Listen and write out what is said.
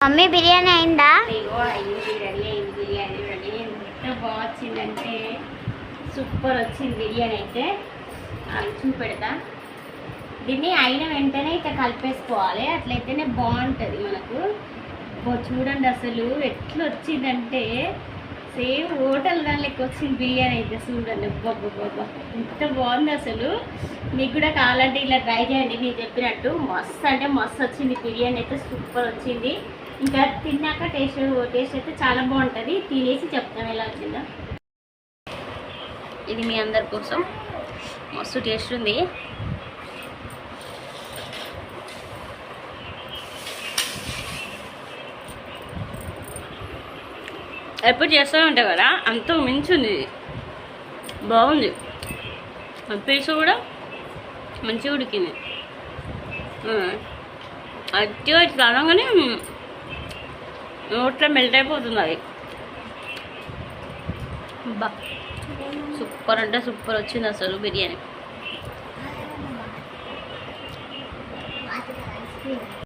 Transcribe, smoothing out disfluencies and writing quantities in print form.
Mummy biryani అయిందా? అయ్యో అయ్యింది, రెడీ అయింది బిర్యానీ. రెడీ ఎంత బాగా వచ్చిందంటే సూపర్ వచ్చింది బిర్యానీ అయితే. అది చూపెడతా. దీన్ని అయిన వెంటనే ఇట్లా కలిపేసుకోవాలి, అట్లయితేనే బాగుంటుంది మనకు. చూడండి అసలు ఎట్లా వచ్చిందంటే సేమ్ హోటల్ దాని లెక్క వచ్చింది బిర్యానీ అయితే. చూడండి బాబా ఎంత బాగుంది అసలు. మీకు కూడా కావాలంటే ఇలా ట్రై చేయండి, నేను చెప్పినట్టు. మస్తు అంటే మస్తు వచ్చింది బిర్యానీ అయితే, సూపర్ వచ్చింది. ఇంకా తిన్నాక టేస్ట్ అయితే చాలా బాగుంటుంది. తినేసి చెప్తాను ఎలా వచ్చిందో. ఇది మీ అందరి కోసం మస్తు టేస్ట్ ఉంది. ఎప్పుడు చేస్తూనే ఉంటాయి కదా, అంత మించింది, బాగుంది. పీసు కూడా మంచిగా ఉడికింది. అట్టిగా ఇట్లా అనగానే నోట్లో మెల్ట్ అయిపోతుంది అది. బా సూపర్ అంటే సూపర్ వచ్చింది అసలు బిర్యానీ.